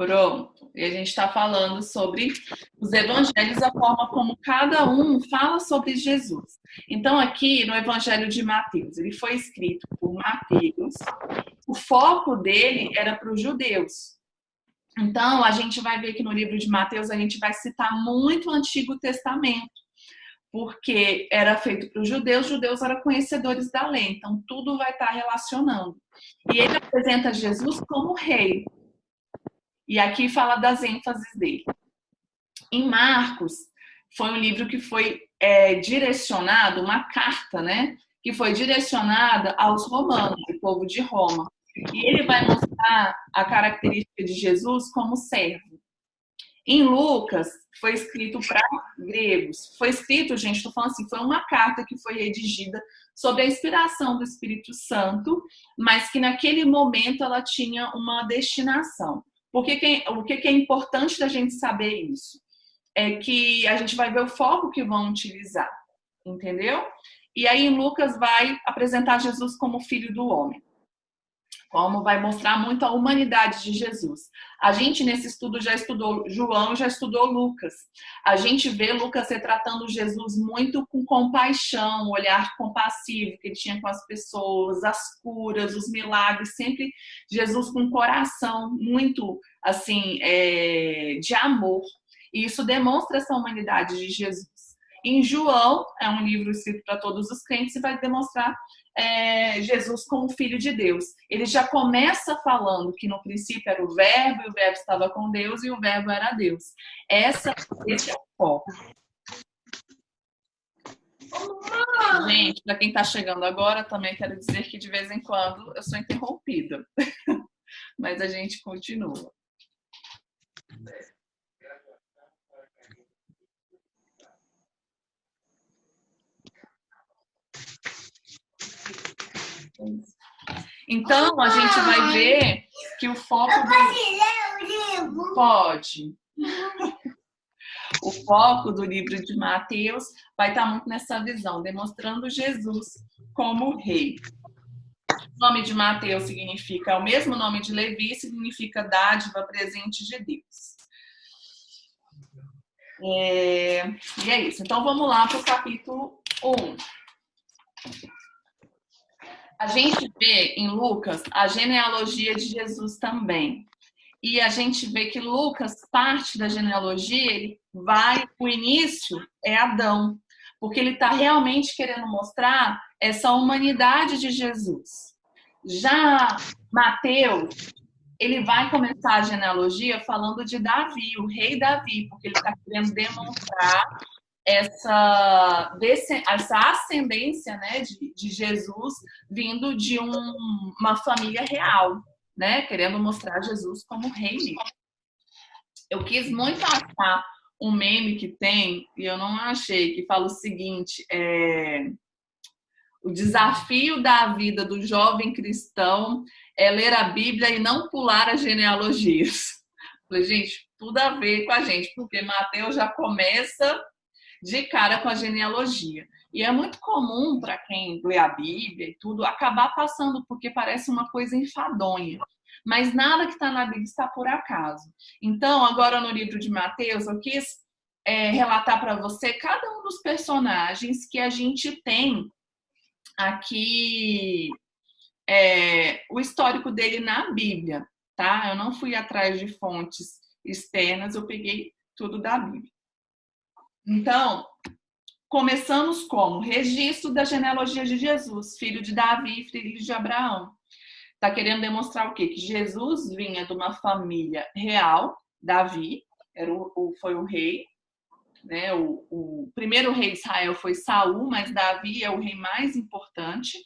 Pronto. E a gente está falando sobre os evangelhos, a forma como cada um fala sobre Jesus. Então, aqui no Evangelho de Mateus, ele foi escrito por Mateus. O foco dele era para os judeus. Então, a gente vai ver que no livro de Mateus a gente vai citar muito o Antigo Testamento, porque era feito para os judeus eram conhecedores da lei, então tudo vai estar relacionando. E ele apresenta Jesus como rei. E aqui fala das ênfases dele. Em Marcos, foi um livro que foi direcionado, uma carta, né? Que foi direcionada aos romanos, o povo de Roma. E ele vai mostrar a característica de Jesus como servo. Em Lucas, foi escrito para gregos. Foi escrito, gente, estou falando assim, foi uma carta que foi redigida sob a inspiração do Espírito Santo, mas que naquele momento ela tinha uma destinação. O que é importante da gente saber isso? É que a gente vai ver o foco que vão utilizar, entendeu? E aí em Lucas vai apresentar Jesus como filho do homem. Como vai mostrar muito a humanidade de Jesus. A gente, nesse estudo, já estudou João, já estudou Lucas. A gente vê Lucas retratando Jesus muito com compaixão, o olhar compassivo que ele tinha com as pessoas, as curas, os milagres, sempre Jesus com um coração muito, assim, de amor. E isso demonstra essa humanidade de Jesus. Em João, é um livro escrito para todos os crentes e vai demonstrar Jesus como filho de Deus. Ele já começa falando que no princípio era o verbo, e o verbo estava com Deus, e o verbo era Deus. Esse é o foco. Gente, para quem está chegando agora, também quero dizer que de vez em quando eu sou interrompida. Mas a gente continua. Então, a gente vai ver que o foco... Eu posso ler o livro? Pode. O foco do livro de Mateus vai estar muito nessa visão, demonstrando Jesus como rei. O nome de Mateus significa, o mesmo nome de Levi, significa dádiva, presente de Deus. E é isso. Então, vamos lá para o capítulo 1. A gente vê em Lucas a genealogia de Jesus também. E a gente vê que Lucas, parte da genealogia, o início é Adão, porque ele está realmente querendo mostrar essa humanidade de Jesus. Já Mateus, ele vai começar a genealogia falando de Davi, o rei Davi, porque ele está querendo demonstrar essa ascendência, né, de Jesus vindo de uma família real, né, querendo mostrar Jesus como rei. Eu quis muito achar um meme que tem, e eu não achei, que fala o seguinte, o desafio da vida do jovem cristão é ler a Bíblia e não pular as genealogias. Falei, gente, tudo a ver com a gente, porque Mateus já começa de cara com a genealogia. E é muito comum para quem lê a Bíblia e tudo acabar passando, porque parece uma coisa enfadonha. Mas nada que está na Bíblia está por acaso. Então, agora no livro de Mateus, eu quis relatar para você cada um dos personagens que a gente tem aqui, o histórico dele na Bíblia, tá? Eu não fui atrás de fontes externas, eu peguei tudo da Bíblia. Então, começamos como registro da genealogia de Jesus, filho de Davi, filho de Abraão. Está querendo demonstrar o quê? Que Jesus vinha de uma família real, Davi, foi o rei, né? O primeiro rei de Israel foi Saul, mas Davi é o rei mais importante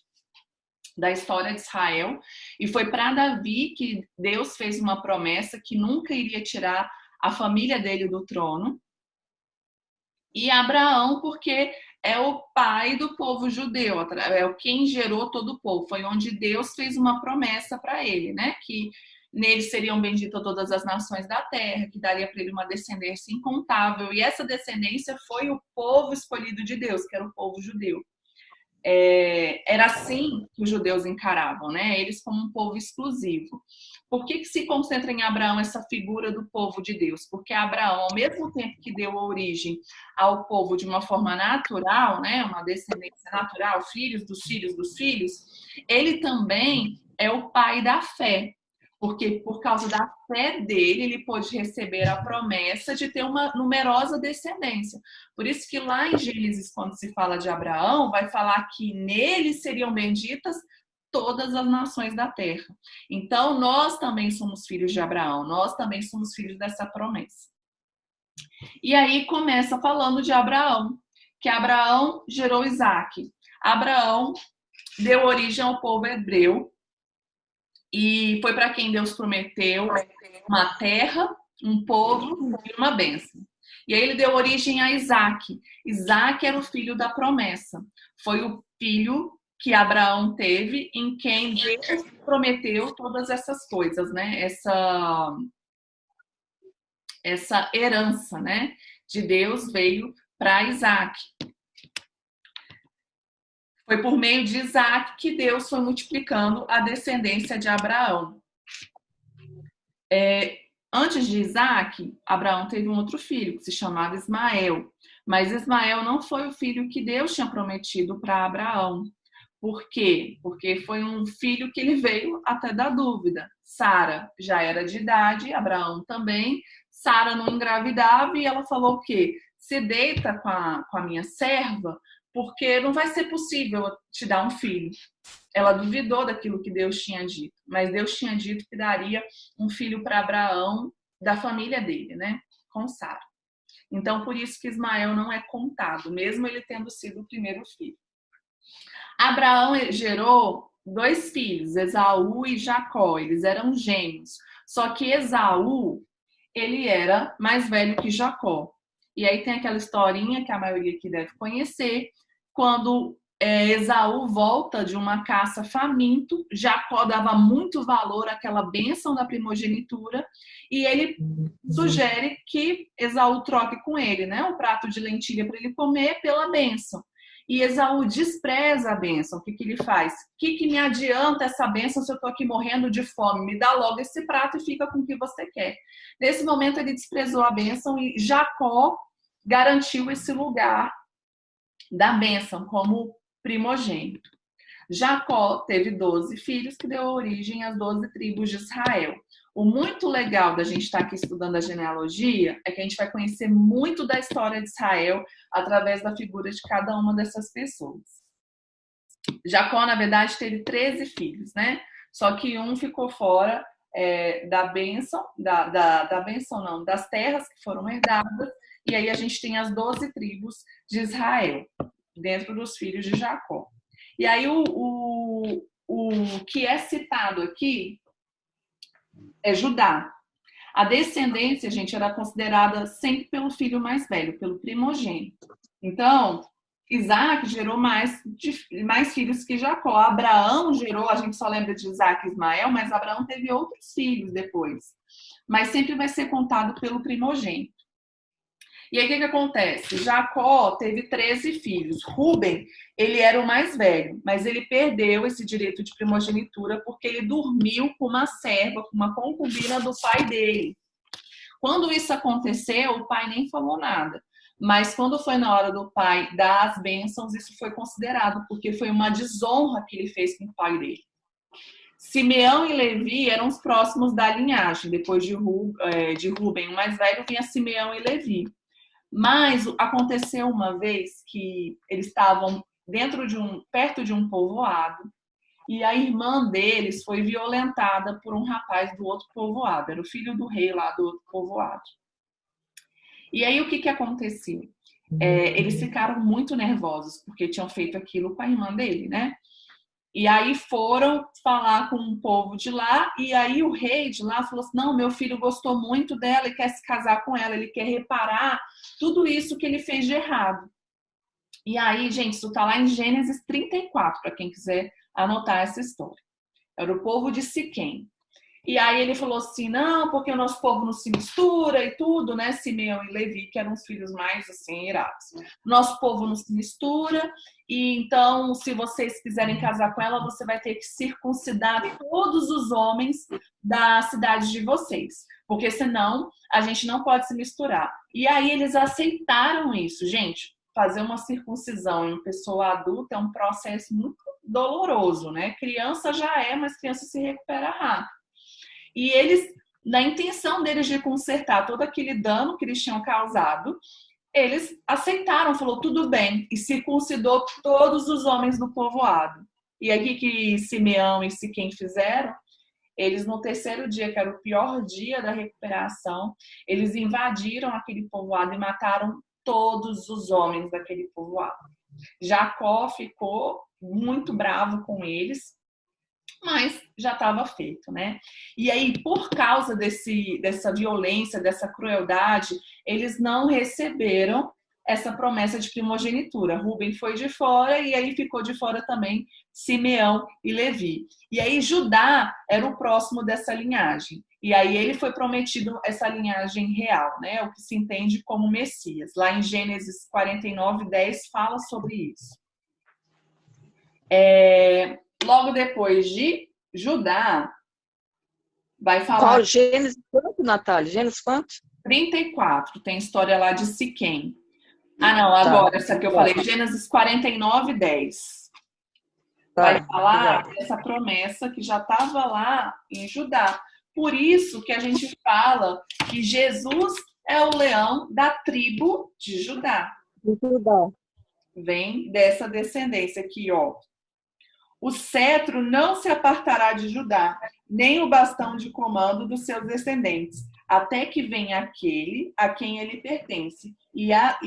da história de Israel. E foi para Davi que Deus fez uma promessa que nunca iria tirar a família dele do trono. E Abraão, porque é o pai do povo judeu, é o quem gerou todo o povo. Foi onde Deus fez uma promessa para ele, né? Que nele seriam benditas todas as nações da terra, que daria para ele uma descendência incontável. E essa descendência foi o povo escolhido de Deus, que era o povo judeu. Era assim que os judeus encaravam, né? Eles como um povo exclusivo. Por que se concentra em Abraão essa figura do povo de Deus? Porque Abraão, ao mesmo tempo que deu origem ao povo de uma forma natural, né, uma descendência natural, filhos dos filhos dos filhos, ele também é o pai da fé. Porque por causa da fé dele, ele pôde receber a promessa de ter uma numerosa descendência. Por isso que lá em Gênesis, quando se fala de Abraão, vai falar que nele seriam benditas todas as nações da terra. Então, nós também somos filhos de Abraão, nós também somos filhos dessa promessa. E aí começa falando de Abraão, que Abraão gerou Isaac. Abraão deu origem ao povo hebreu, e foi para quem Deus prometeu uma terra, um povo e uma bênção. E aí ele deu origem a Isaac. Isaac era o filho da promessa. Foi o filho que Abraão teve, em quem Deus prometeu todas essas coisas, né? Essa herança, né? De Deus veio para Isaac. Foi por meio de Isaac que Deus foi multiplicando a descendência de Abraão. Antes de Isaac, Abraão teve um outro filho, que se chamava Ismael. Mas Ismael não foi o filho que Deus tinha prometido para Abraão. Por quê? Porque foi um filho que ele veio até da dúvida. Sara já era de idade, Abraão também. Sara não engravidava e ela falou o quê? Se deita com a minha serva, porque não vai ser possível te dar um filho. Ela duvidou daquilo que Deus tinha dito, mas Deus tinha dito que daria um filho para Abraão da família dele, né? Com Sara. Então, por isso que Ismael não é contado, mesmo ele tendo sido o primeiro filho. Abraão gerou 2 filhos, Esaú e Jacó. Eles eram gêmeos. Só que Esaú, ele era mais velho que Jacó. E aí tem aquela historinha que a maioria aqui deve conhecer, quando Esaú volta de uma caça faminto, Jacó dava muito valor àquela bênção da primogenitura e ele sugere que Esaú troque com ele, né, um prato de lentilha para ele comer pela bênção. E Esaú despreza a bênção. O que ele faz? O que me adianta essa bênção se eu estou aqui morrendo de fome? Me dá logo esse prato e fica com o que você quer. Nesse momento ele desprezou a bênção e Jacó garantiu esse lugar da bênção como primogênito. Jacó teve 12 filhos que deu origem às 12 tribos de Israel. O muito legal da gente estar aqui estudando a genealogia é que a gente vai conhecer muito da história de Israel através da figura de cada uma dessas pessoas. Jacó, na verdade, teve 13 filhos, né? Só que um ficou fora da bênção, da bênção não, das terras que foram herdadas, e aí a gente tem as 12 tribos de Israel, dentro dos filhos de Jacó. E aí o que é citado aqui é Judá. A descendência, gente, era considerada sempre pelo filho mais velho, pelo primogênito. Então, Isaac gerou mais filhos que Jacó. Abraão gerou, a gente só lembra de Isaac e Ismael, mas Abraão teve outros filhos depois. Mas sempre vai ser contado pelo primogênito. E aí, o que acontece? Jacó teve 13 filhos. Rúben, ele era o mais velho, mas ele perdeu esse direito de primogenitura porque ele dormiu com uma serva, com uma concubina do pai dele. Quando isso aconteceu, o pai nem falou nada. Mas quando foi na hora do pai dar as bênçãos, isso foi considerado, porque foi uma desonra que ele fez com o pai dele. Simeão e Levi eram os próximos da linhagem. Depois de Rúben, o mais velho, vinha Simeão e Levi. Mas aconteceu uma vez que eles estavam perto de um povoado e a irmã deles foi violentada por um rapaz do outro povoado. Era o filho do rei lá do outro povoado. E aí o que aconteceu? Eles ficaram muito nervosos porque tinham feito aquilo com a irmã dele, né? E aí foram falar com um povo de lá, e aí o rei de lá falou assim, não, meu filho gostou muito dela e quer se casar com ela, ele quer reparar tudo isso que ele fez de errado. E aí, gente, isso tá lá em Gênesis 34, para quem quiser anotar essa história. Era o povo de Siquém. E aí ele falou assim, não, porque o nosso povo não se mistura e tudo, né? Simeão e Levi, que eram os filhos mais, assim, irados. Nosso povo não se mistura, e então, se vocês quiserem casar com ela, você vai ter que circuncidar todos os homens da cidade de vocês, porque senão a gente não pode se misturar. E aí eles aceitaram isso, gente. Fazer uma circuncisão em uma pessoa adulta é um processo muito doloroso, né? Criança já é, mas criança se recupera rápido. E eles, na intenção deles de consertar todo aquele dano que eles tinham causado, eles aceitaram, falou tudo bem, e circuncidou todos os homens do povoado. E aí que Simeão e Siquém fizeram? Eles, no terceiro dia, que era o pior dia da recuperação, eles invadiram aquele povoado e mataram todos os homens daquele povoado. Jacó ficou muito bravo com eles, mas já estava feito, né? E aí, por causa dessa violência, dessa crueldade, eles não receberam essa promessa de primogenitura. Rubem foi de fora e aí ficou de fora também Simeão e Levi. E aí Judá era o próximo dessa linhagem. E aí ele foi prometido essa linhagem real, né? O que se entende como Messias. Lá em Gênesis 49:10 fala sobre isso. Logo depois de Judá, vai falar... Qual Gênesis quanto, Natália? Gênesis quanto? 34, tem história lá de Siquém. Ah, não, agora, Tá. essa que eu falei, Gênesis 49:10. Vai falar dessa promessa que já estava lá em Judá. Por isso que a gente fala que Jesus é o leão da tribo de Judá. Vem dessa descendência aqui, ó. O cetro não se apartará de Judá, nem o bastão de comando dos seus descendentes, até que venha aquele a quem ele pertence, e a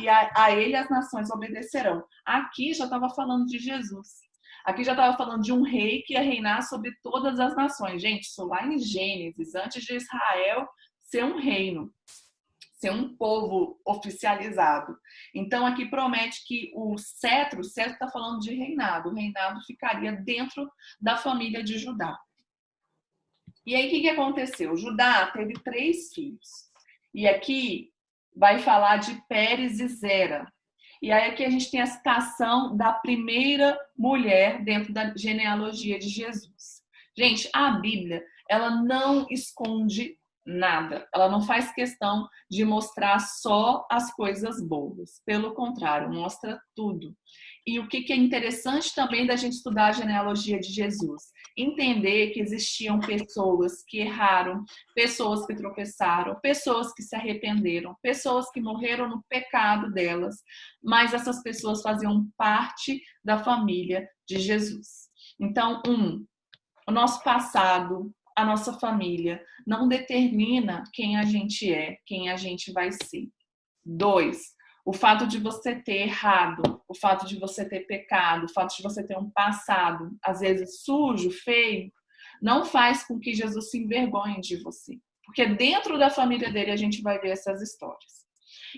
ele as nações obedecerão. Aqui já estava falando de Jesus. Aqui já estava falando de um rei que ia reinar sobre todas as nações. Gente, isso lá em Gênesis, antes de Israel ser um reino, ser um povo oficializado. Então, aqui promete que o cetro está falando de reinado. O reinado ficaria dentro da família de Judá. E aí, o que aconteceu? Judá teve 3 filhos. E aqui vai falar de Pérez e Zera. E aí aqui a gente tem a citação da primeira mulher dentro da genealogia de Jesus. Gente, a Bíblia, ela não esconde nada. Ela não faz questão de mostrar só as coisas boas. Pelo contrário, mostra tudo. E o que é interessante também da gente estudar a genealogia de Jesus? Entender que existiam pessoas que erraram, pessoas que tropeçaram, pessoas que se arrependeram, pessoas que morreram no pecado delas, mas essas pessoas faziam parte da família de Jesus. Então, o nosso passado, a nossa família, não determina quem a gente é, quem a gente vai ser. 2, o fato de você ter errado, o fato de você ter pecado, o fato de você ter um passado, às vezes sujo, feio, não faz com que Jesus se envergonhe de você. Porque dentro da família dele a gente vai ver essas histórias.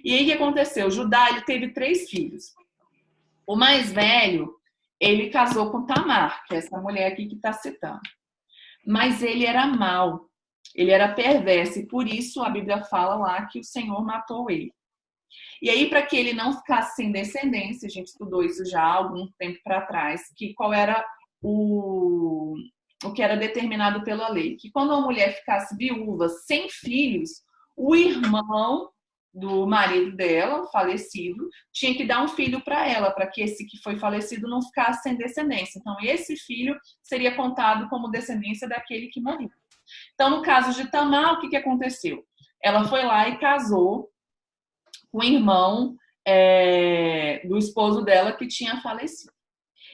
E aí o que aconteceu? Judá, ele teve 3 filhos. O mais velho, ele casou com Tamar, que é essa mulher aqui que está citando. Mas ele era mau, ele era perverso, e por isso a Bíblia fala lá que o Senhor matou ele. E aí, para que ele não ficasse sem descendência, a gente estudou isso já há algum tempo para trás, que qual era o que era determinado pela lei? Que quando uma mulher ficasse viúva, sem filhos, o irmão do marido dela, falecido, tinha que dar um filho para ela, para que esse que foi falecido não ficasse sem descendência. Então, esse filho seria contado como descendência daquele que morreu. Então, no caso de Tamar, o que aconteceu? Ela foi lá e casou com o irmão do esposo dela que tinha falecido.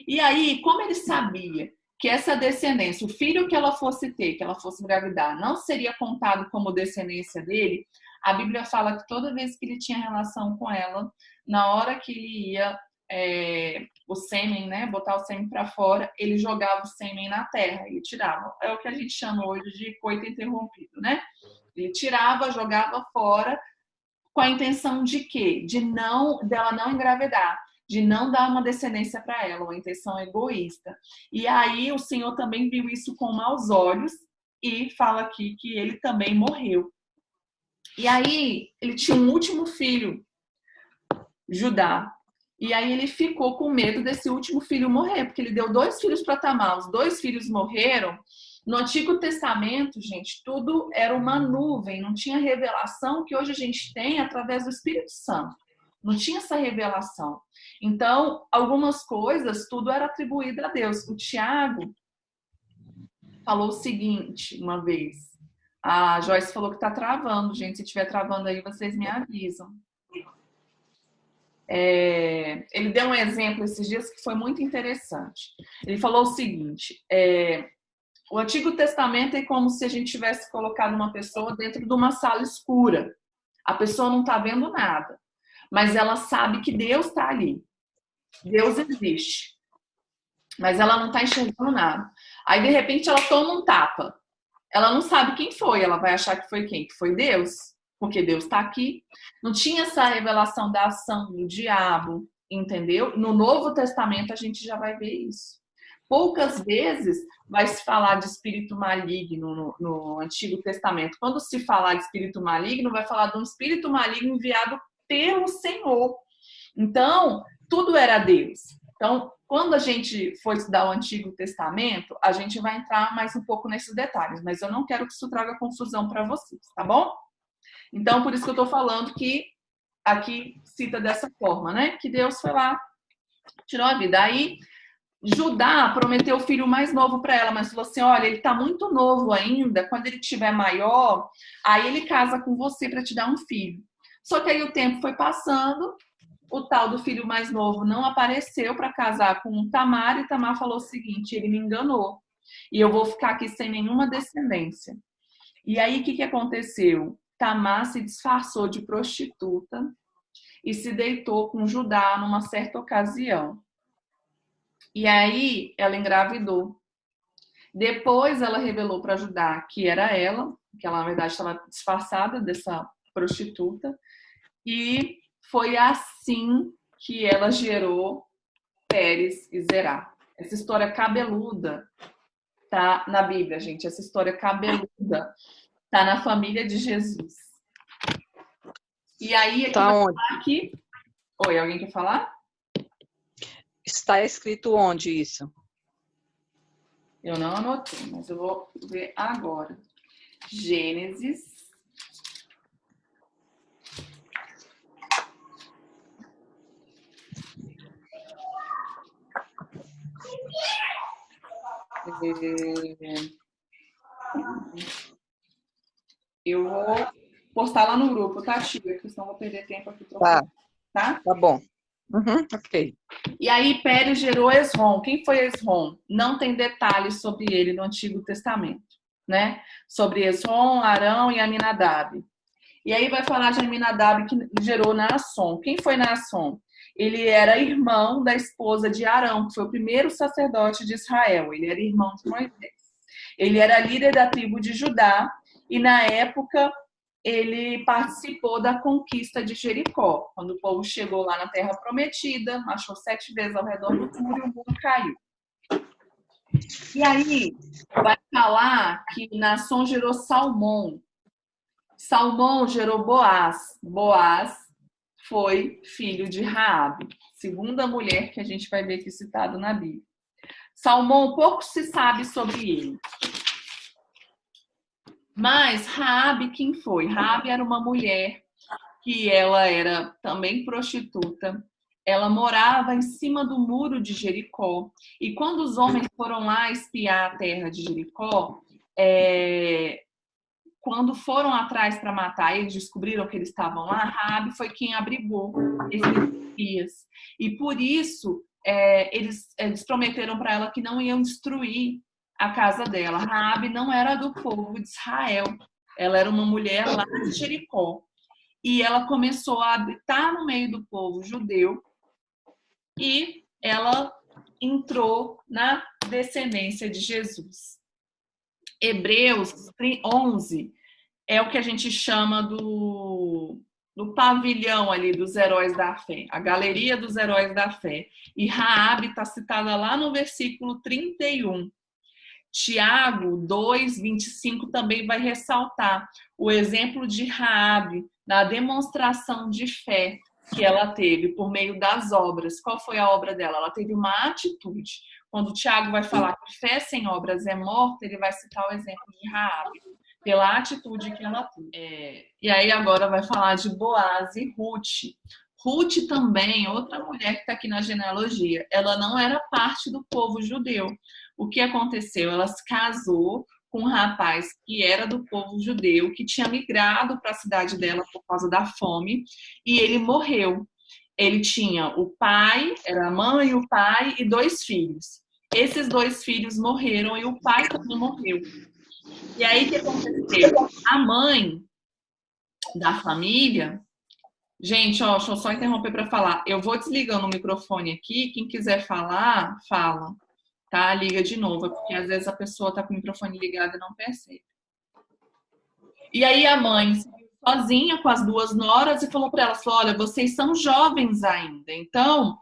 E aí, como ele sabia que essa descendência, o filho que ela fosse ter, que ela fosse engravidar, não seria contado como descendência dele, a Bíblia fala que toda vez que ele tinha relação com ela, na hora que ele ia o sêmen, né, botar o sêmen para fora, ele jogava o sêmen na terra, ele tirava. É o que a gente chama hoje de coito interrompido, né? Ele tirava, jogava fora, com a intenção de quê? Dela não engravidar, de não dar uma descendência para ela, uma intenção egoísta. E aí o Senhor também viu isso com maus olhos e fala aqui que ele também morreu. E aí, ele tinha um último filho, Judá. E aí ele ficou com medo desse último filho morrer, porque ele deu 2 filhos para Tamar, os 2 filhos morreram. No Antigo Testamento, gente, tudo era uma nuvem, não tinha revelação que hoje a gente tem através do Espírito Santo. Não tinha essa revelação. Então, algumas coisas, tudo era atribuído a Deus. O Tiago falou o seguinte uma vez. A Joyce falou que tá travando, gente. Se estiver travando aí, vocês me avisam. Ele deu um exemplo esses dias que foi muito interessante. Ele falou o seguinte: o Antigo Testamento é como se a gente tivesse colocado uma pessoa dentro de uma sala escura. A pessoa não está vendo nada, mas ela sabe que Deus está ali. Deus existe, mas ela não está enxergando nada. Aí, de repente, ela toma um tapa. Ela não sabe quem foi, ela vai achar que foi quem? Que foi Deus, porque Deus está aqui. Não tinha essa revelação da ação do diabo, entendeu? No Novo Testamento a gente já vai ver isso. Poucas vezes vai se falar de espírito maligno no Antigo Testamento. Quando se falar de espírito maligno, vai falar de um espírito maligno enviado pelo Senhor. Então, tudo era Deus. Então, quando a gente for estudar o Antigo Testamento, a gente vai entrar mais um pouco nesses detalhes, mas eu não quero que isso traga confusão para vocês, tá bom? Então, por isso que eu estou falando que aqui cita dessa forma, né? Que Deus foi lá, tirou a vida. Aí, Judá prometeu o filho mais novo para ela, mas falou assim, olha, ele está muito novo ainda, quando ele tiver maior, aí ele casa com você para te dar um filho. Só que aí o tempo foi passando, o tal do filho mais novo não apareceu para casar com Tamar, e Tamar falou o seguinte, ele me enganou, e eu vou ficar aqui sem nenhuma descendência. E aí, o que aconteceu? Tamar se disfarçou de prostituta e se deitou com Judá numa certa ocasião. E aí, ela engravidou. Depois, ela revelou para Judá que era ela, que ela, na verdade, estava disfarçada dessa prostituta, e foi assim que ela gerou Pérez e Zerá. Essa história cabeluda tá na Bíblia, gente. Essa história cabeluda tá na família de Jesus. E aí, aqui Tá vai onde? falar aqui... Oi, alguém quer falar? Está escrito onde isso? Eu não anotei, mas eu vou ver agora. Gênesis. Eu vou postar lá no grupo, tá, Tia? Porque senão eu vou perder tempo aqui trocando. Tá? Tá bom. Uhum, ok. E aí, Pérez gerou Esrom. Quem foi Esrom? Não tem detalhes sobre ele no Antigo Testamento, né? Sobre Esrom, Arão e Aminadab. E aí vai falar de Aminadab que gerou Naasson. Quem foi Naasson? Ele era irmão da esposa de Arão, que foi o primeiro sacerdote de Israel. Ele era irmão de Moisés. Ele era líder da tribo de Judá e, na época, ele participou da conquista de Jericó, quando o povo chegou lá na Terra Prometida, marchou 7 vezes ao redor do muro e o muro caiu. E aí, vai falar que Naasson gerou Salmão. Salmão gerou Boaz. Boaz foi filho de Raabe, segunda mulher que a gente vai ver aqui citado na Bíblia. Salmão, pouco se sabe sobre ele. Mas Raabe, quem foi? Raabe era uma mulher que ela era também prostituta. Ela morava em cima do muro de Jericó. E quando os homens foram lá espiar a terra de Jericó, quando foram atrás para matar, eles descobriram que eles estavam lá, Raabe foi quem abrigou esses espias. E por isso, eles prometeram para ela que não iam destruir a casa dela. Raabe não era do povo de Israel. Ela era uma mulher lá de Jericó. E ela começou a habitar no meio do povo judeu e ela entrou na descendência de Jesus. Hebreus 11 é o que a gente chama do pavilhão ali dos heróis da fé, a galeria dos heróis da fé. E Raabe está citada lá no versículo 31. Tiago 2:25 também vai ressaltar o exemplo de Raabe na demonstração de fé que ela teve por meio das obras. Qual foi a obra dela? Ela teve uma atitude. Quando o Tiago vai falar que fé sem obras é morta, ele vai citar o exemplo de Raabe, pela atitude que ela teve. E aí agora vai falar de Boaz e Ruth. Ruth também, outra mulher que está aqui na genealogia, ela não era parte do povo judeu. O que aconteceu? Ela se casou com um rapaz que era do povo judeu, que tinha migrado para a cidade dela por causa da fome, e ele morreu. Ele tinha o pai, era a mãe, o pai e 2 filhos. Esses 2 filhos morreram e o pai também morreu. E aí o que aconteceu? A mãe da família... Gente, ó, deixa eu só interromper para falar. Eu vou desligando o microfone aqui. Quem quiser falar, fala. Tá? Liga de novo, porque às vezes a pessoa tá com o microfone ligado e não percebe. E aí a mãe sozinha com as 2 noras e falou para elas, olha, vocês são jovens ainda, então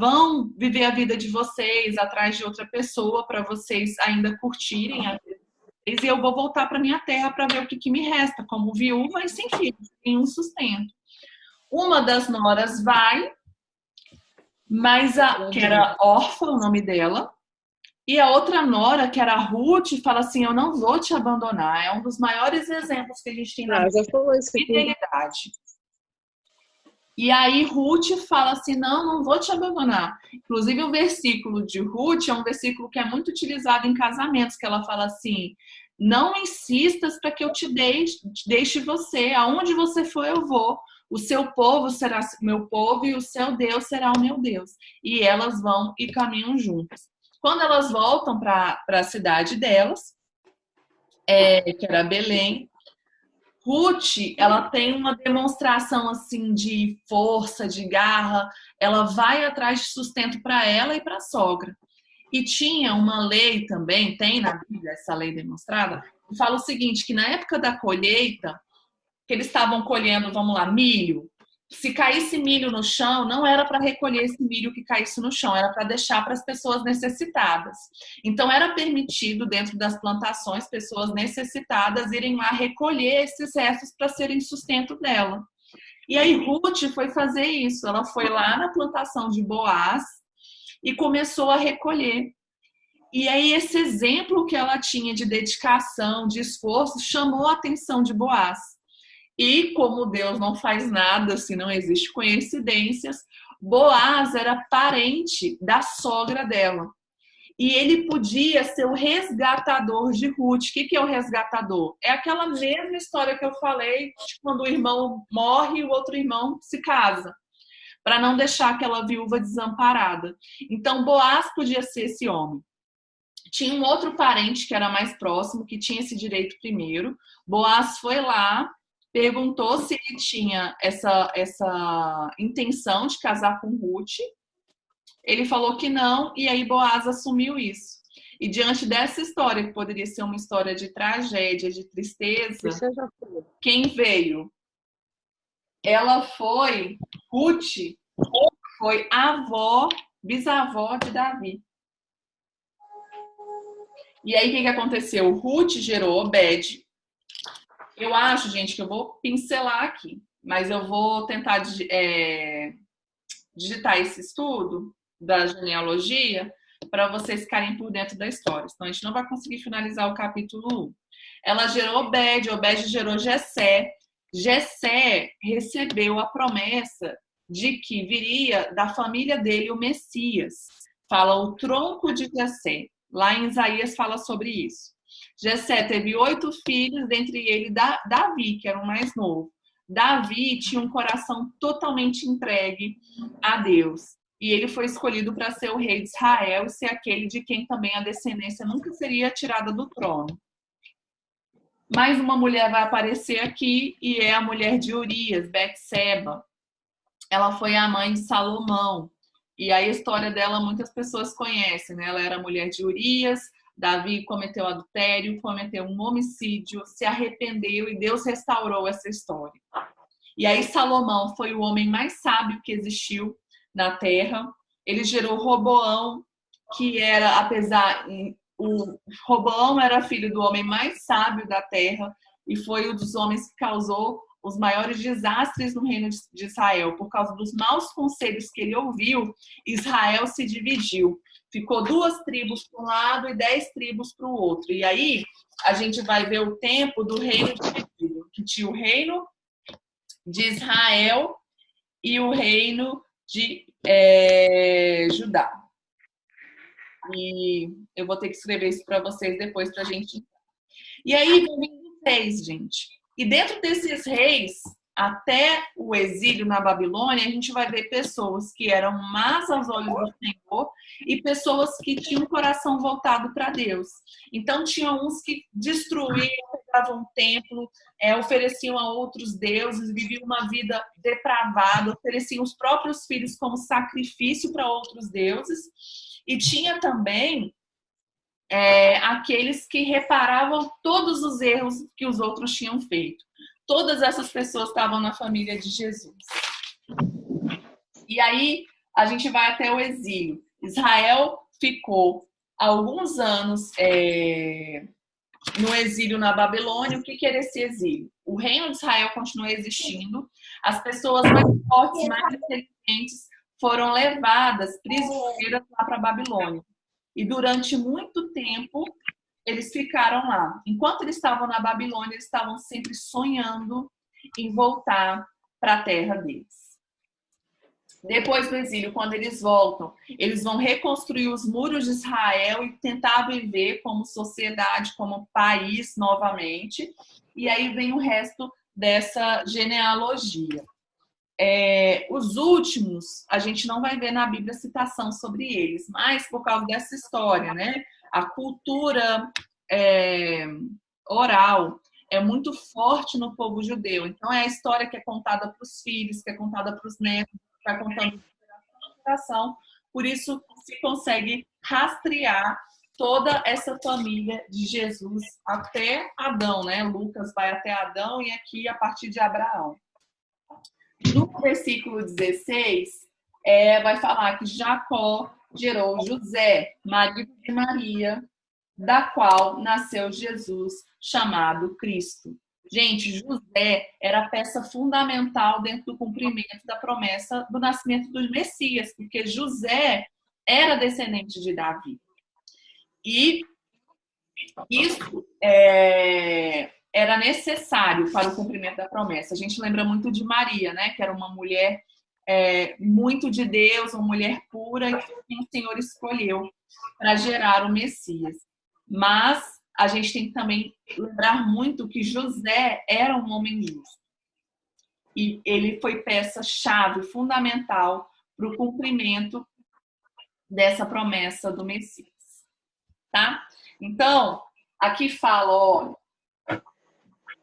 vão viver a vida de vocês atrás de outra pessoa para vocês ainda curtirem a vida de vocês, e eu vou voltar para minha terra para ver o que me resta, como viúva e sem filhos, sem um sustento. Uma das noras vai, mas que era órfã, o nome dela, e a outra nora, que era a Ruth, fala assim, eu não vou te abandonar. É um dos maiores exemplos que a gente tem na fidelidade. E aí Ruth fala assim, não vou te abandonar. Inclusive o versículo de Ruth é um versículo que é muito utilizado em casamentos, que ela fala assim, não insistas para que eu te deixe você. Aonde você for, eu vou. O seu povo será meu povo e o seu Deus será o meu Deus. E elas vão e caminham juntas. Quando elas voltam para a cidade delas, que era Belém, Ruth, ela tem uma demonstração assim de força, de garra. Ela vai atrás de sustento para ela e para a sogra. E tinha uma lei também, tem na Bíblia essa lei demonstrada, que fala o seguinte, que na época da colheita, que eles estavam colhendo, vamos lá, milho. Se caísse milho no chão, não era para recolher esse milho que caísse no chão, era para deixar para as pessoas necessitadas. Então, era permitido, dentro das plantações, pessoas necessitadas irem lá recolher esses restos para serem sustento dela. E aí, Ruth foi fazer isso. Ela foi lá na plantação de Boaz e começou a recolher. E aí, esse exemplo que ela tinha de dedicação, de esforço, chamou a atenção de Boaz. E como Deus não faz nada, se não existe coincidências, Boaz era parente da sogra dela. E ele podia ser o resgatador de Ruth. O que é o resgatador? É aquela mesma história que eu falei de quando o irmão morre e o outro irmão se casa, para não deixar aquela viúva desamparada. Então, Boaz podia ser esse homem. Tinha um outro parente que era mais próximo, que tinha esse direito primeiro. Boaz foi lá, perguntou se ele tinha essa intenção de casar com Ruth. Ele falou que não, e aí Boaz assumiu isso. E diante dessa história, que poderia ser uma história de tragédia, de tristeza, quem veio? Ruth foi bisavó de Davi. E aí, o que aconteceu? Ruth gerou Obed. Eu acho, gente, que eu vou pincelar aqui, mas eu vou tentar digitar esse estudo da genealogia para vocês ficarem por dentro da história. Senão a gente não vai conseguir finalizar o capítulo 1. Ela gerou Obed, Obed gerou Jessé. Jessé recebeu a promessa de que viria da família dele o Messias. Fala o tronco de Jessé. Lá em Isaías fala sobre isso. Jessé teve 8 filhos, dentre eles Davi, que era o mais novo. Davi tinha um coração totalmente entregue a Deus. E ele foi escolhido para ser o rei de Israel e ser aquele de quem também a descendência nunca seria tirada do trono. Mais uma mulher vai aparecer aqui e é a mulher de Urias, Betseba. Ela foi a mãe de Salomão. E aí a história dela muitas pessoas conhecem, né? Ela era mulher de Urias, Davi cometeu adultério, cometeu um homicídio, se arrependeu e Deus restaurou essa história. E aí Salomão foi o homem mais sábio que existiu na terra. Ele gerou Roboão. que era, apesar, o Roboão era filho do homem mais sábio da terra e foi um dos homens que causou os maiores desastres no reino de Israel. Por causa dos maus conselhos que ele ouviu, Israel se dividiu. Ficou 2 tribos para um lado e 10 tribos para o outro. E aí a gente vai ver o tempo do reino dividido, que tinha o reino de Israel e o reino de Judá. E eu vou ter que escrever isso para vocês depois para a gente. E aí vem os reis, gente. E dentro desses reis, até o exílio na Babilônia, a gente vai ver pessoas que eram más aos olhos do Senhor e pessoas que tinham o coração voltado para Deus. Então, tinham uns que destruíam, pegavam um templo, ofereciam a outros deuses, viviam uma vida depravada, ofereciam os próprios filhos como sacrifício para outros deuses. E tinha também aqueles que reparavam todos os erros que os outros tinham feito. Todas essas pessoas estavam na família de Jesus. E aí a gente vai até o exílio. Israel ficou alguns anos no exílio na Babilônia. O que era esse exílio? O reino de Israel continua existindo. As pessoas mais fortes, mais inteligentes foram levadas prisioneiras lá para a Babilônia. E durante muito tempo, eles ficaram lá. Enquanto eles estavam na Babilônia, eles estavam sempre sonhando em voltar para a terra deles. Depois do exílio, quando eles voltam, eles vão reconstruir os muros de Israel e tentar viver como sociedade, como país novamente. E aí vem o resto dessa genealogia. Os últimos, a gente não vai ver na Bíblia citação sobre eles, mas por causa dessa história, né? A cultura oral é muito forte no povo judeu. Então, é a história que é contada para os filhos, que é contada para os netos, que vai contando de geração em geração. Por isso, se consegue rastrear toda essa família de Jesus até Adão, né? Lucas vai até Adão e aqui a partir de Abraão. No versículo 16, vai falar que Jacó gerou José, marido de Maria, da qual nasceu Jesus, chamado Cristo. Gente, José era a peça fundamental dentro do cumprimento da promessa do nascimento do Messias, porque José era descendente de Davi. E isso era necessário para o cumprimento da promessa. A gente lembra muito de Maria, né? Que era uma mulher muito de Deus, uma mulher pura, que o Senhor escolheu para gerar o Messias. Mas a gente tem que também lembrar muito que José era um homem justo. E ele foi peça-chave, fundamental para o cumprimento dessa promessa do Messias. Tá? Então, aqui fala, olha,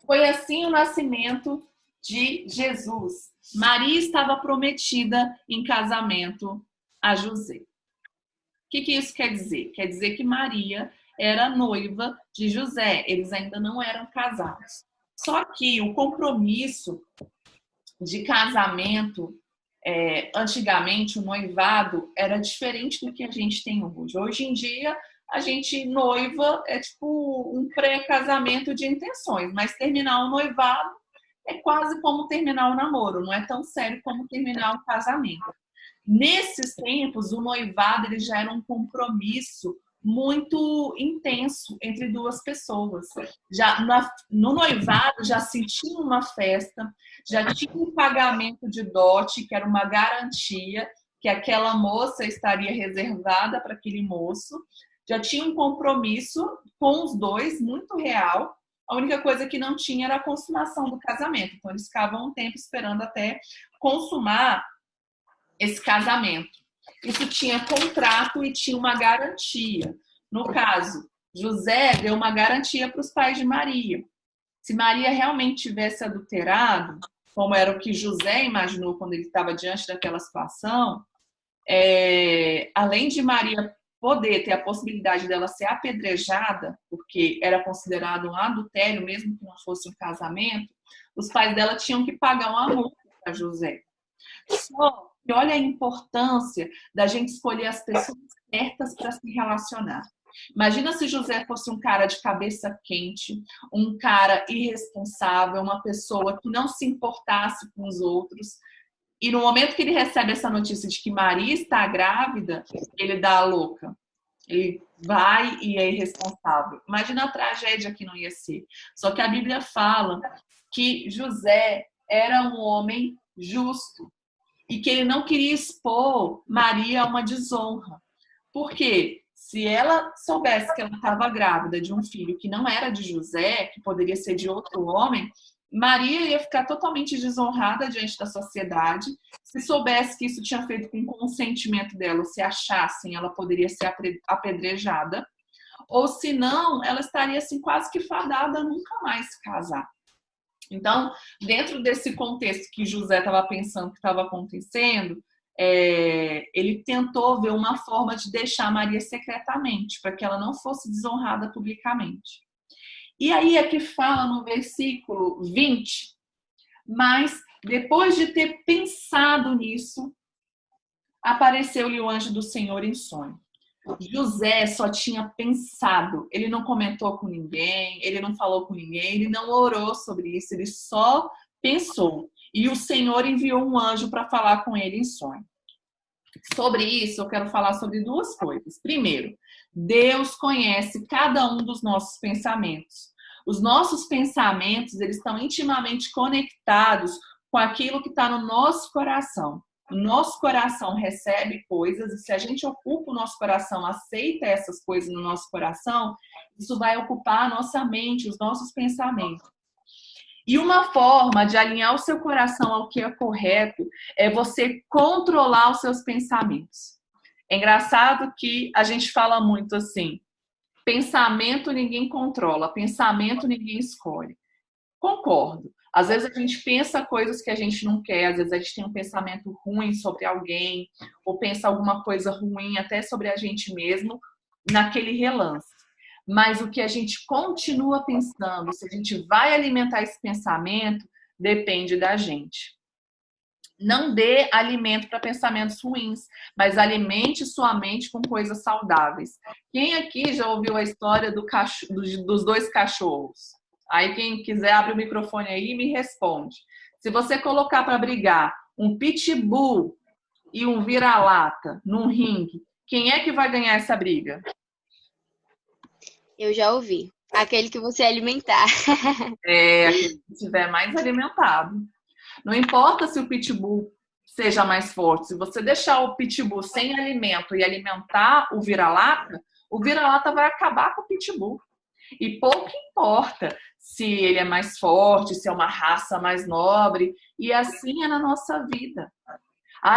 foi assim o nascimento de Jesus. Maria estava prometida em casamento a José. O que isso quer dizer? Quer dizer que Maria era noiva de José. Eles ainda não eram casados. Só que o compromisso de casamento, antigamente, o noivado era diferente do que a gente tem hoje. Hoje em dia, a gente noiva é tipo um pré-casamento de intenções, mas terminar o noivado é quase como terminar o namoro, não é tão sério como terminar o casamento. Nesses tempos, o noivado ele já era um compromisso muito intenso entre duas pessoas. No noivado já se tinha uma festa, já tinha um pagamento de dote, que era uma garantia que aquela moça estaria reservada para aquele moço. Já tinha um compromisso com os dois, muito real. A única coisa que não tinha era a consumação do casamento. Então, eles ficavam um tempo esperando até consumar esse casamento. Isso tinha contrato e tinha uma garantia. No caso, José deu uma garantia para os pais de Maria. Se Maria realmente tivesse adulterado, como era o que José imaginou quando ele estava diante daquela situação, além de Maria poder ter a possibilidade dela ser apedrejada, porque era considerado um adultério, mesmo que não fosse um casamento, os pais dela tinham que pagar uma multa para José. Só que olha a importância da gente escolher as pessoas certas para se relacionar. Imagina se José fosse um cara de cabeça quente, um cara irresponsável, uma pessoa que não se importasse com os outros. E no momento que ele recebe essa notícia de que Maria está grávida, ele dá a louca. Ele vai e é irresponsável. Imagina a tragédia que não ia ser. Só que a Bíblia fala que José era um homem justo e que ele não queria expor Maria a uma desonra. Por quê? Se ela soubesse que ela estava grávida de um filho que não era de José, que poderia ser de outro homem, Maria ia ficar totalmente desonrada diante da sociedade. Se soubesse que isso tinha feito com o consentimento dela, se achassem, ela poderia ser apedrejada. Ou se não, ela estaria assim quase que fadada a nunca mais se casar. Então, dentro desse contexto que José estava pensando que estava acontecendo, ele tentou ver uma forma de deixar Maria secretamente, para que ela não fosse desonrada publicamente. E aí é que fala no versículo 20, mas depois de ter pensado nisso, apareceu-lhe o anjo do Senhor em sonho. José só tinha pensado, ele não comentou com ninguém, ele não falou com ninguém, ele não orou sobre isso, ele só pensou. E o Senhor enviou um anjo para falar com ele em sonho. Sobre isso, eu quero falar sobre duas coisas. Primeiro, Deus conhece cada um dos nossos pensamentos. Os nossos pensamentos, eles estão intimamente conectados com aquilo que está no nosso coração. O nosso coração recebe coisas e se a gente ocupa o nosso coração, aceita essas coisas no nosso coração, isso vai ocupar a nossa mente, os nossos pensamentos. E uma forma de alinhar o seu coração ao que é correto é você controlar os seus pensamentos. É engraçado que a gente fala muito assim, pensamento ninguém controla, pensamento ninguém escolhe. Concordo. Às vezes a gente pensa coisas que a gente não quer, às vezes a gente tem um pensamento ruim sobre alguém, ou pensa alguma coisa ruim até sobre a gente mesmo, naquele relance. Mas o que a gente continua pensando, se a gente vai alimentar esse pensamento, depende da gente. Não dê alimento para pensamentos ruins, mas alimente sua mente com coisas saudáveis. Quem aqui já ouviu a história dos dois cachorros? Aí quem quiser abre o microfone aí e me responde. Se você colocar para brigar um pitbull e um vira-lata num ringue, quem é que vai ganhar essa briga? Eu já ouvi. Aquele que você alimentar. Aquele que estiver mais alimentado. Não importa se o pitbull seja mais forte. Se você deixar o pitbull sem alimento e alimentar o vira-lata vai acabar com o pitbull. E pouco importa se ele é mais forte, se é uma raça mais nobre. E assim é na nossa vida.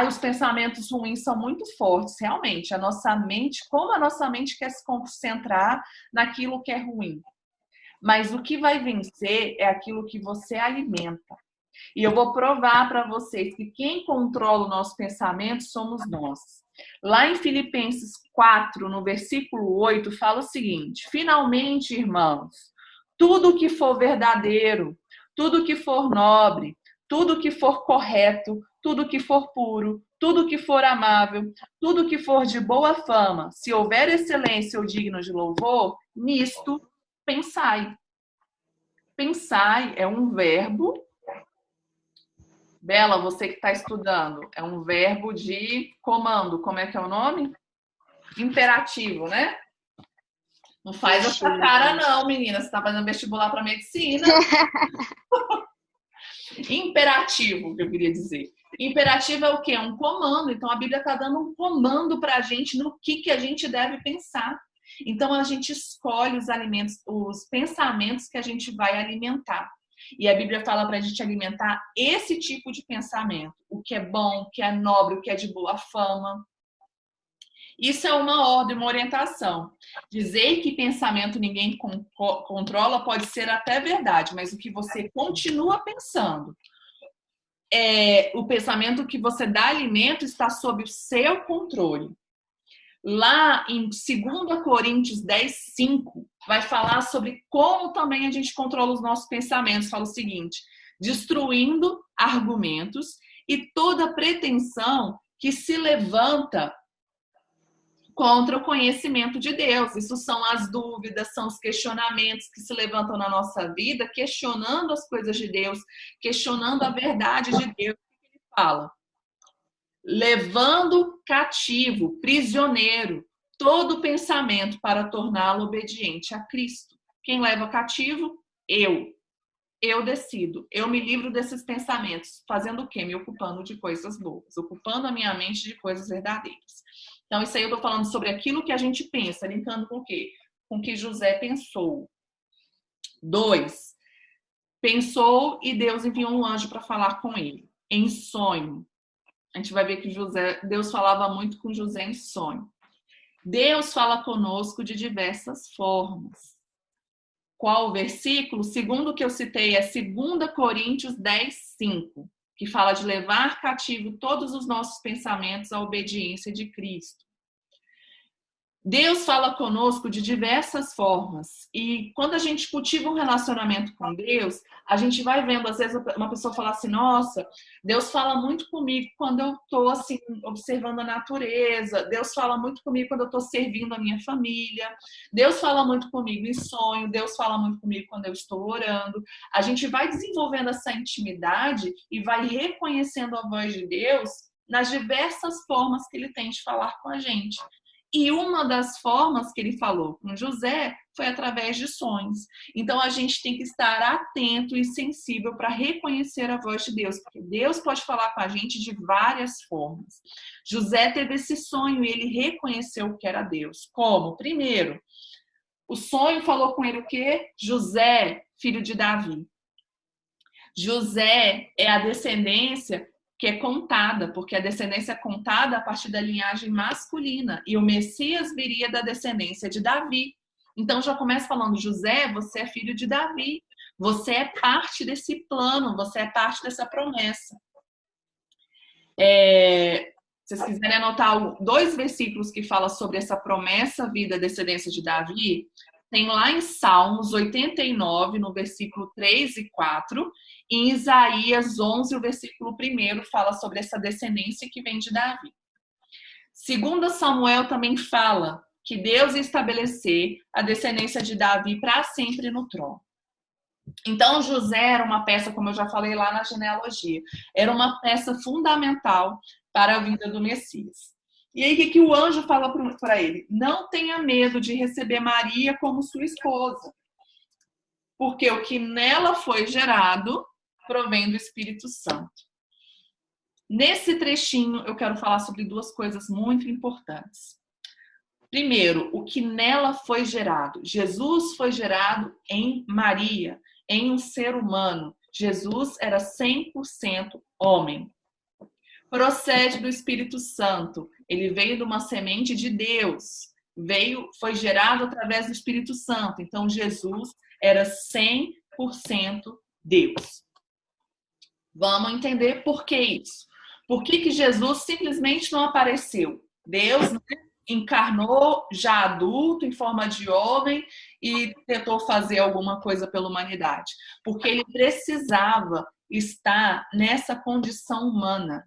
Os pensamentos ruins são muito fortes, realmente. A nossa mente, como a nossa mente quer se concentrar naquilo que é ruim. Mas o que vai vencer é aquilo que você alimenta. E eu vou provar para vocês que quem controla o nosso pensamento somos nós. Lá em Filipenses 4, no versículo 8, fala o seguinte: finalmente, irmãos, tudo que for verdadeiro, tudo que for nobre, tudo que for correto, tudo que for puro, tudo que for amável, tudo que for de boa fama, se houver excelência ou digno de louvor, nisto pensai. Pensai é um verbo. Bela, você que está estudando, é um verbo de comando. Como é que é o nome? Imperativo, né? Não faz essa cara não, menina. Você está fazendo vestibular para medicina. Imperativo, que eu queria dizer. Imperativo é o quê? Um comando. Então, a Bíblia está dando um comando para a gente no que a gente deve pensar. Então, a gente escolhe os alimentos, os pensamentos que a gente vai alimentar. E a Bíblia fala para a gente alimentar esse tipo de pensamento. O que é bom, o que é nobre, o que é de boa fama. Isso é uma ordem, uma orientação. Dizer que pensamento ninguém controla pode ser até verdade, mas o que você continua pensando, o pensamento que você dá alimento está sob o seu controle. Lá em 2 Coríntios 10:5, vai falar sobre como também a gente controla os nossos pensamentos. Fala o seguinte: destruindo argumentos e toda pretensão que se levanta contra o conhecimento de Deus. Isso são as dúvidas, são os questionamentos que se levantam na nossa vida, questionando as coisas de Deus, questionando a verdade de Deus. O que ele fala? Levando cativo, prisioneiro, todo pensamento para torná-lo obediente a Cristo. Quem leva cativo? Eu. Eu decido. Eu me livro desses pensamentos. Fazendo o quê? Me ocupando de coisas boas. Ocupando a minha mente de coisas verdadeiras. Então, isso aí eu estou falando sobre aquilo que a gente pensa, linkando com o quê? Com o que José pensou. 2. Pensou e Deus enviou um anjo para falar com ele. Em sonho. A gente vai ver que Deus falava muito com José em sonho. Deus fala conosco de diversas formas. Qual o versículo? Segundo o que eu citei, é 2 Coríntios 10, 5, que fala de levar cativo todos os nossos pensamentos à obediência de Cristo. Deus fala conosco de diversas formas. E quando a gente cultiva um relacionamento com Deus, a gente vai vendo, às vezes uma pessoa fala assim, nossa, Deus fala muito comigo quando eu estou assim, observando a natureza. Deus fala muito comigo quando eu estou servindo a minha família. Deus fala muito comigo em sonho. Deus fala muito comigo quando eu estou orando. A gente vai desenvolvendo essa intimidade e vai reconhecendo a voz de Deus nas diversas formas que Ele tem de falar com a gente. E uma das formas que ele falou com José foi através de sonhos. Então, a gente tem que estar atento e sensível para reconhecer a voz de Deus, porque Deus pode falar com a gente de várias formas. José teve esse sonho e ele reconheceu que era Deus. Como? Primeiro, o sonho falou com ele o quê? José, filho de Davi. José é a descendência que é contada, porque a descendência é contada a partir da linhagem masculina, e o Messias viria da descendência de Davi. Então já começa falando, José, você é filho de Davi, você é parte desse plano, você é parte dessa promessa. Se vocês quiserem anotar 2 versículos que falam sobre essa promessa vida descendência de Davi, tem lá em Salmos 89, no versículo 3 e 4, e em Isaías 11, o versículo 1, fala sobre essa descendência que vem de Davi. 2 Samuel também fala que Deus ia estabelecer a descendência de Davi para sempre no trono. Então, José era uma peça, como eu já falei lá na genealogia, era uma peça fundamental para a vida do Messias. E aí, o que o anjo fala para ele? Não tenha medo de receber Maria como sua esposa, porque o que nela foi gerado provém do Espírito Santo. Nesse trechinho, eu quero falar sobre 2 coisas muito importantes. Primeiro, o que nela foi gerado. Jesus foi gerado em Maria, em um ser humano. Jesus era 100% homem. Procede do Espírito Santo. Ele veio de uma semente de Deus. Foi gerado através do Espírito Santo. Então, Jesus era 100% Deus. Vamos entender por que isso. Por que Jesus simplesmente não apareceu? Deus encarnou já adulto, em forma de homem, e tentou fazer alguma coisa pela humanidade. Porque ele precisava estar nessa condição humana.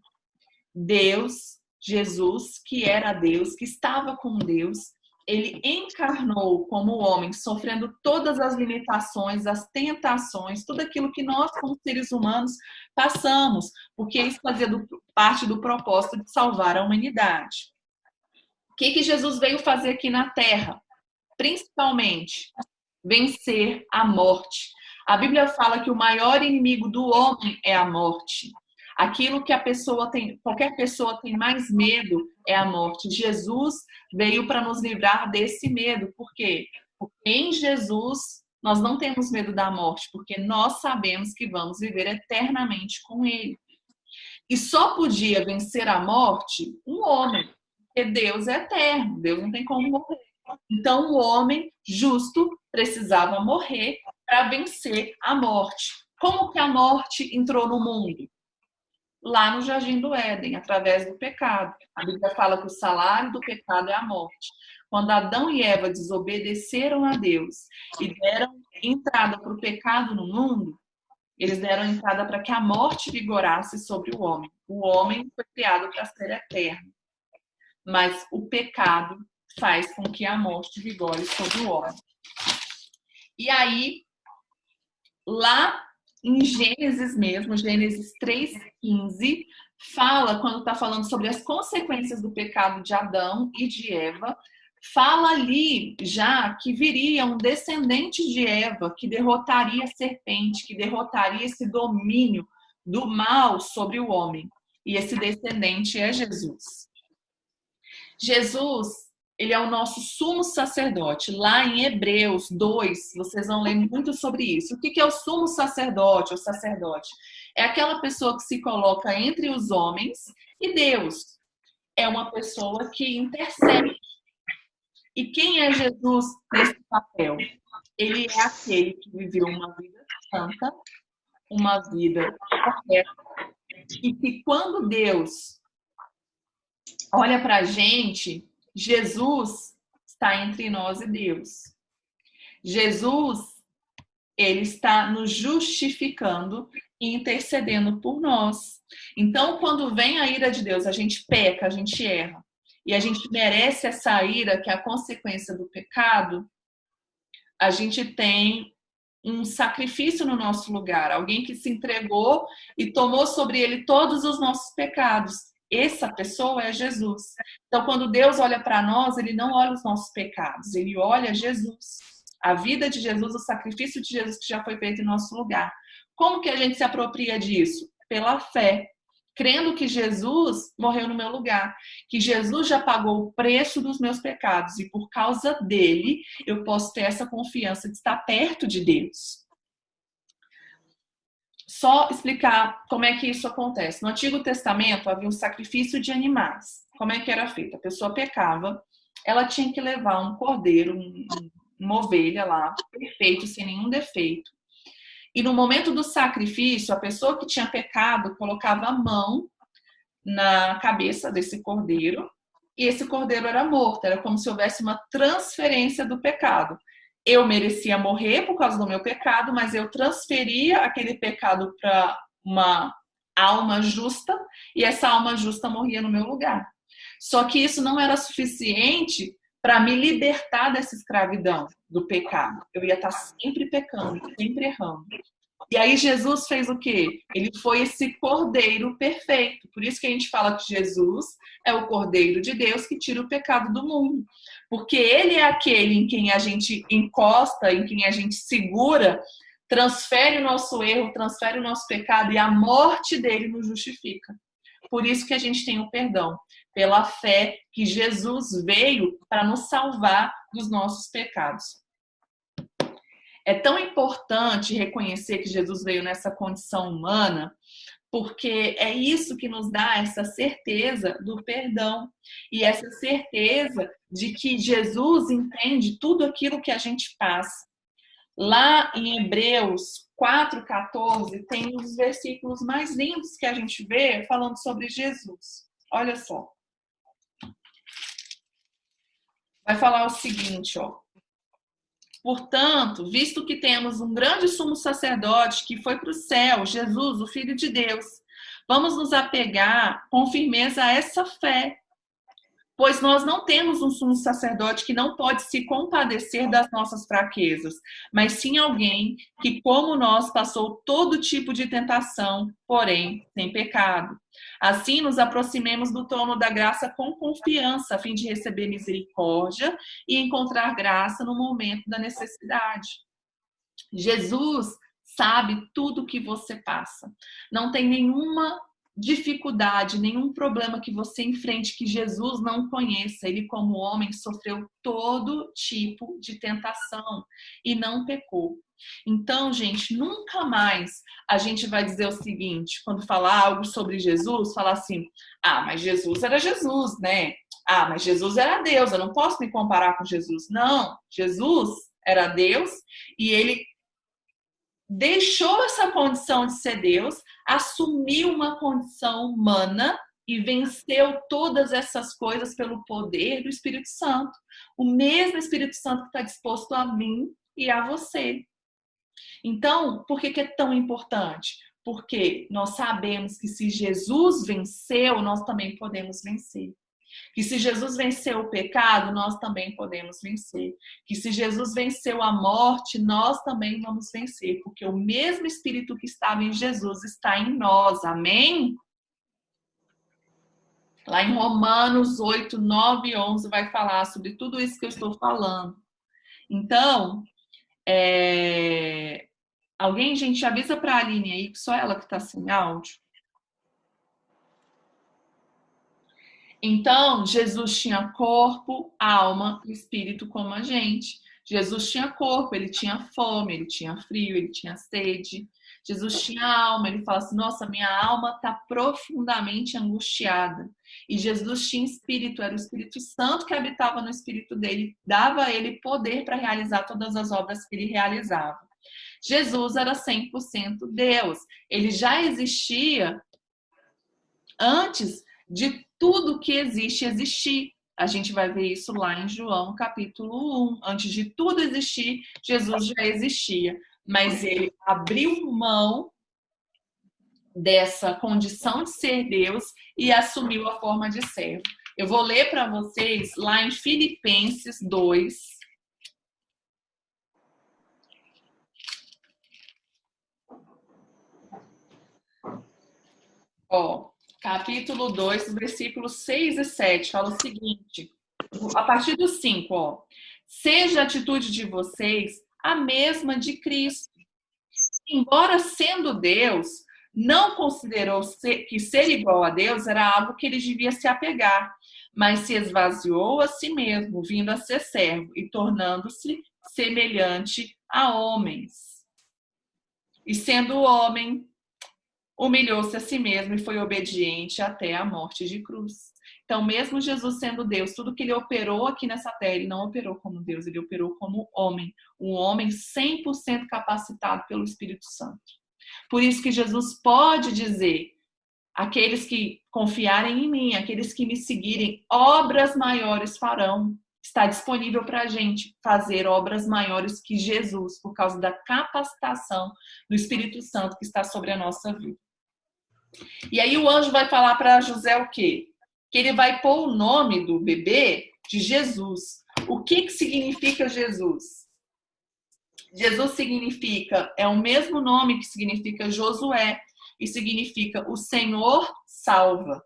Deus, Jesus, que era Deus, que estava com Deus, ele encarnou como homem, sofrendo todas as limitações, as tentações, tudo aquilo que nós, como seres humanos, passamos, porque isso fazia parte do propósito de salvar a humanidade. O que Jesus veio fazer aqui na Terra? Principalmente, vencer a morte. A Bíblia fala que o maior inimigo do homem é a morte. Aquilo que qualquer pessoa tem mais medo é a morte. Jesus veio para nos livrar desse medo. Por quê? Porque em Jesus nós não temos medo da morte, porque nós sabemos que vamos viver eternamente com Ele. E só podia vencer a morte um homem, porque Deus é eterno, Deus não tem como morrer. Então o homem justo precisava morrer para vencer a morte. Como que a morte entrou no mundo? Lá no Jardim do Éden, através do pecado. A Bíblia fala que o salário do pecado é a morte. Quando Adão e Eva desobedeceram a Deus e deram entrada para o pecado no mundo, eles deram entrada para que a morte vigorasse sobre o homem. O homem foi criado para ser eterno. Mas o pecado faz com que a morte vigore sobre o homem. E aí, lá em Gênesis mesmo, Gênesis 3:15, fala, quando está falando sobre as consequências do pecado de Adão e de Eva, fala ali já que viria um descendente de Eva que derrotaria a serpente, que derrotaria esse domínio do mal sobre o homem. E esse descendente é Jesus. Jesus, ele é o nosso sumo sacerdote. Lá em Hebreus 2, vocês vão ler muito sobre isso. O que é o sumo sacerdote ou sacerdote? É aquela pessoa que se coloca entre os homens e Deus. É uma pessoa que intercede. E quem é Jesus nesse papel? Ele é aquele que viveu uma vida santa, uma vida correta, e que quando Deus olha para a gente, Jesus está entre nós e Deus. Jesus, ele está nos justificando e intercedendo por nós. Então, quando vem a ira de Deus, a gente peca, a gente erra, e a gente merece essa ira, que é a consequência do pecado, a gente tem um sacrifício no nosso lugar, alguém que se entregou e tomou sobre ele todos os nossos pecados. Essa pessoa é Jesus. Então, quando Deus olha para nós, ele não olha os nossos pecados, ele olha Jesus. A vida de Jesus, o sacrifício de Jesus que já foi feito em nosso lugar. Como que a gente se apropria disso? Pela fé. Crendo que Jesus morreu no meu lugar, que Jesus já pagou o preço dos meus pecados e por causa dele eu posso ter essa confiança de estar perto de Deus. Só explicar como é que isso acontece. No Antigo Testamento havia um sacrifício de animais. Como é que era feito? A pessoa pecava, ela tinha que levar um cordeiro, uma ovelha lá, perfeito, sem nenhum defeito. E no momento do sacrifício, a pessoa que tinha pecado colocava a mão na cabeça desse cordeiro e esse cordeiro era morto. Era como se houvesse uma transferência do pecado. Eu merecia morrer por causa do meu pecado, mas eu transferia aquele pecado para uma alma justa e essa alma justa morria no meu lugar. Só que isso não era suficiente para me libertar dessa escravidão do pecado. Eu ia estar sempre pecando, sempre errando. E aí Jesus fez o quê? Ele foi esse cordeiro perfeito. Por isso que a gente fala que Jesus é o cordeiro de Deus que tira o pecado do mundo. Porque ele é aquele em quem a gente encosta, em quem a gente segura, transfere o nosso erro, transfere o nosso pecado e a morte dele nos justifica. Por isso que a gente tem o perdão, pela fé que Jesus veio para nos salvar dos nossos pecados. É tão importante reconhecer que Jesus veio nessa condição humana, porque é isso que nos dá essa certeza do perdão e essa certeza de que Jesus entende tudo aquilo que a gente passa. Lá em Hebreus 4:14 tem os versículos mais lindos que a gente vê falando sobre Jesus. Olha só. Vai falar o seguinte, ó. Portanto, visto que temos um grande sumo sacerdote que foi para o céu, Jesus, o Filho de Deus, vamos nos apegar com firmeza a essa fé. Pois nós não temos um sumo sacerdote que não pode se compadecer das nossas fraquezas, mas sim alguém que, como nós, passou todo tipo de tentação, porém sem pecado. Assim, nos aproximemos do trono da graça com confiança, a fim de receber misericórdia e encontrar graça no momento da necessidade. Jesus sabe tudo o que você passa. Não tem nenhuma dificuldade, nenhum problema que você enfrente que Jesus não conheça. Ele, como homem, sofreu todo tipo de tentação e não pecou. Então, gente, nunca mais a gente vai dizer o seguinte, quando falar algo sobre Jesus, falar assim, mas Jesus era Jesus, né? Mas Jesus era Deus, eu não posso me comparar com Jesus. Não, Jesus era Deus e ele deixou essa condição de ser Deus, assumiu uma condição humana e venceu todas essas coisas pelo poder do Espírito Santo. O mesmo Espírito Santo que está disposto a mim e a você. Então, por que é tão importante? Porque nós sabemos que se Jesus venceu, nós também podemos vencer. Que se Jesus venceu o pecado, nós também podemos vencer. Que se Jesus venceu a morte, nós também vamos vencer. Porque o mesmo Espírito que estava em Jesus está em nós. Amém? Lá em Romanos 8, 9 e 11 vai falar sobre tudo isso que eu estou falando. Então, alguém, gente, avisa para a Aline aí, que só ela que está sem áudio. Então, Jesus tinha corpo, alma e espírito como a gente. Jesus tinha corpo, ele tinha fome, ele tinha frio, ele tinha sede. Jesus tinha alma, ele fala assim, nossa, minha alma está profundamente angustiada. E Jesus tinha espírito, era o Espírito Santo que habitava no espírito dele, dava a ele poder para realizar todas as obras que ele realizava. Jesus era 100% Deus. Ele já existia antes de tudo que existe existir. A gente vai ver isso lá em João, capítulo 1. Antes de tudo existir, Jesus já existia. Mas ele abriu mão dessa condição de ser Deus e assumiu a forma de servo. Eu vou ler para vocês lá em Filipenses 2. Capítulo 2, versículos 6 e 7, fala o seguinte, a partir do 5, seja a atitude de vocês a mesma de Cristo. Embora sendo Deus, não considerou que ser igual a Deus era algo que ele devia se apegar, mas se esvaziou a si mesmo, vindo a ser servo e tornando-se semelhante a homens. E sendo homem, humilhou-se a si mesmo e foi obediente até a morte de cruz. Então, mesmo Jesus sendo Deus, tudo que ele operou aqui nessa terra, ele não operou como Deus, ele operou como homem. Um homem 100% capacitado pelo Espírito Santo. Por isso que Jesus pode dizer, aqueles que confiarem em mim, aqueles que me seguirem, obras maiores farão. Está disponível para a gente fazer obras maiores que Jesus, por causa da capacitação do Espírito Santo que está sobre a nossa vida. E aí o anjo vai falar para José o quê? Que ele vai pôr o nome do bebê de Jesus. O que significa Jesus? Jesus significa, é o mesmo nome que significa Josué, e significa o Senhor salva.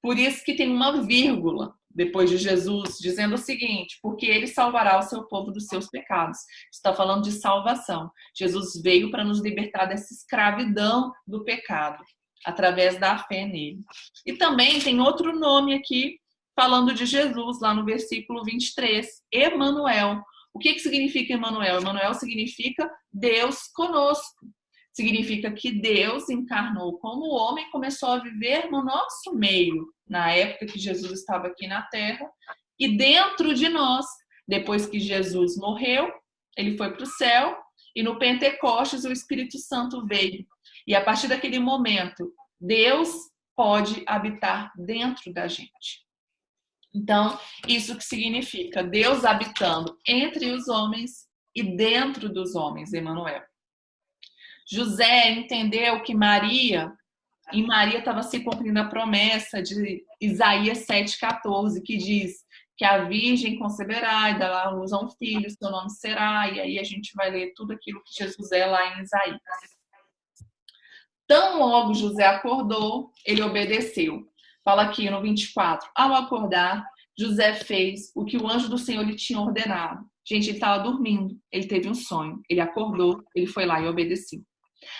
Por isso que tem uma vírgula depois de Jesus, dizendo o seguinte, porque ele salvará o seu povo dos seus pecados. Está falando de salvação. Jesus veio para nos libertar dessa escravidão do pecado, através da fé nele. E também tem outro nome aqui, falando de Jesus, lá no versículo 23, Emanuel. O que significa Emanuel? Emanuel significa Deus conosco. Significa que Deus encarnou como homem e começou a viver no nosso meio, na época que Jesus estava aqui na terra, e dentro de nós. Depois que Jesus morreu, ele foi para o céu, e no Pentecostes o Espírito Santo veio. E a partir daquele momento, Deus pode habitar dentro da gente. Então, isso que significa Deus habitando entre os homens e dentro dos homens, Emanuel. José entendeu que Maria estava se cumprindo a promessa de Isaías 7,14, que diz que a virgem conceberá e dará à luz a um filho, seu nome será, e aí a gente vai ler tudo aquilo que Jesus é lá em Isaías. Tão logo José acordou, ele obedeceu. Fala aqui no 24. Ao acordar, José fez o que o anjo do Senhor lhe tinha ordenado. Gente, ele estava dormindo, ele teve um sonho, ele acordou, ele foi lá e obedeceu.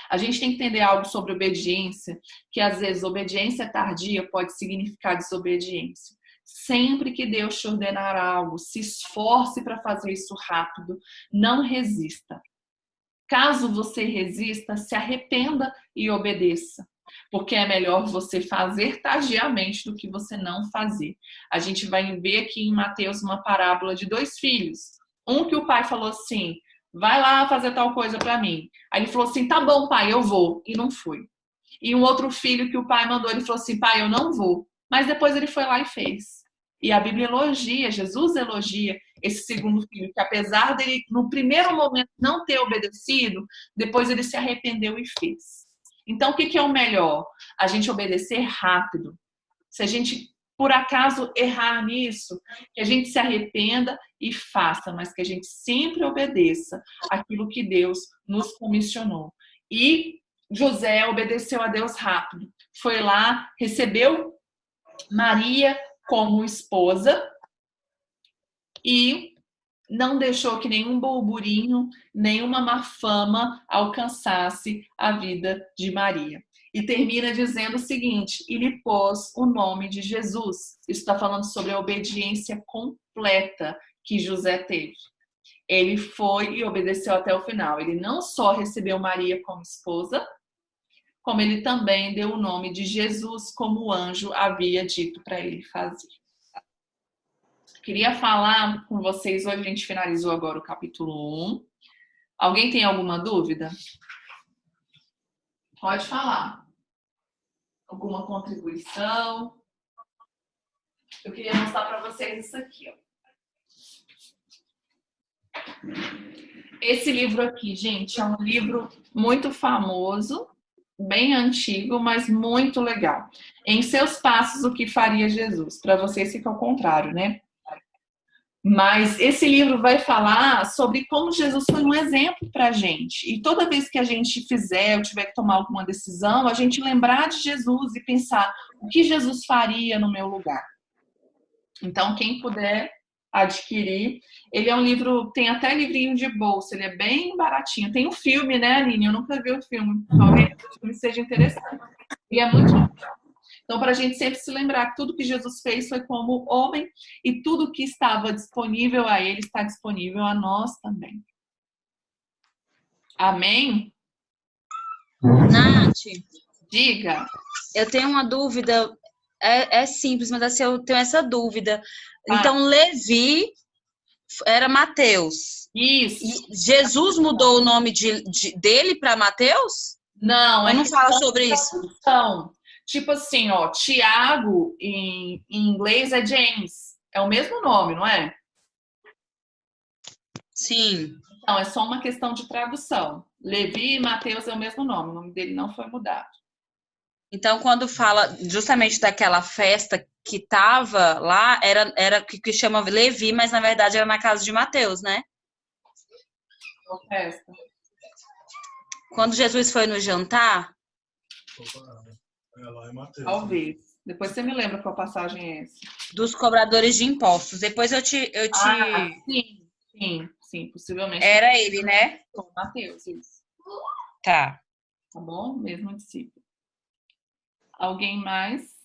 A gente tem que entender algo sobre obediência, que às vezes obediência tardia pode significar desobediência. Sempre que Deus te ordenar algo, se esforce para fazer isso rápido, não resista. Caso você resista, se arrependa e obedeça. Porque é melhor você fazer tardiamente do que você não fazer. A gente vai ver aqui em Mateus uma parábola de 2 filhos. Um que o pai falou assim, vai lá fazer tal coisa para mim. Aí ele falou assim, tá bom pai, eu vou. E não foi. E um outro filho que o pai mandou, ele falou assim, pai, eu não vou. Mas depois ele foi lá e fez. E a Bíblia elogia, Jesus elogia esse segundo filho, que apesar dele, no primeiro momento, não ter obedecido, depois ele se arrependeu e fez. Então, o que é o melhor? A gente obedecer rápido. Se a gente por acaso errar nisso, que a gente se arrependa e faça, mas que a gente sempre obedeça aquilo que Deus nos comissionou. E José obedeceu a Deus rápido. Foi lá, recebeu Maria como esposa e não deixou que nenhum burburinho, nenhuma má fama alcançasse a vida de Maria. E termina dizendo o seguinte: e lhe pôs o nome de Jesus. Isso está falando sobre a obediência completa que José teve. Ele foi e obedeceu até o final. Ele não só recebeu Maria como esposa, como ele também deu o nome de Jesus, como o anjo havia dito para ele fazer. Queria falar com vocês, hoje a gente finalizou agora o capítulo 1. Alguém tem alguma dúvida? Pode falar. Alguma contribuição? Eu queria mostrar para vocês isso aqui, ó. Esse livro aqui, gente, é um livro muito famoso, bem antigo, mas muito legal. Em Seus Passos, o que faria Jesus? Para vocês fica ao contrário, né? Mas esse livro vai falar sobre como Jesus foi um exemplo para a gente. E toda vez que a gente fizer ou tiver que tomar alguma decisão, a gente lembrar de Jesus e pensar o que Jesus faria no meu lugar. Então, quem puder adquirir, ele é um livro, tem até livrinho de bolsa, ele é bem baratinho. Tem um filme, né, Aline? Eu nunca vi o filme. Talvez o filme seja interessante. E é muito legal. Então, para a gente sempre se lembrar que tudo que Jesus fez foi como homem e tudo que estava disponível a ele está disponível a nós também. Amém? Nath, Diga. eu tenho uma dúvida, é simples, mas assim, eu tenho essa dúvida. Então, Levi era Mateus. Isso. E Jesus mudou o nome dele para Mateus? Não, Ou não fala sobre isso? Então, tipo assim, ó, Tiago em inglês é James. É o mesmo nome, não é? Sim. Então, é só uma questão de tradução. Levi e Mateus é o mesmo nome. O nome dele não foi mudado. Então, quando fala justamente daquela festa que tava lá, era que chama Levi, mas na verdade era na casa de Mateus, né? Qual festa? Quando Jesus foi no jantar, Lá é Mateus. Talvez. Depois você me lembra qual passagem é essa. dos cobradores de impostos. Depois eu te... Sim, possivelmente. Era ele, né? Mateus, isso. Tá. Tá bom? Mesmo discípulo. Alguém mais?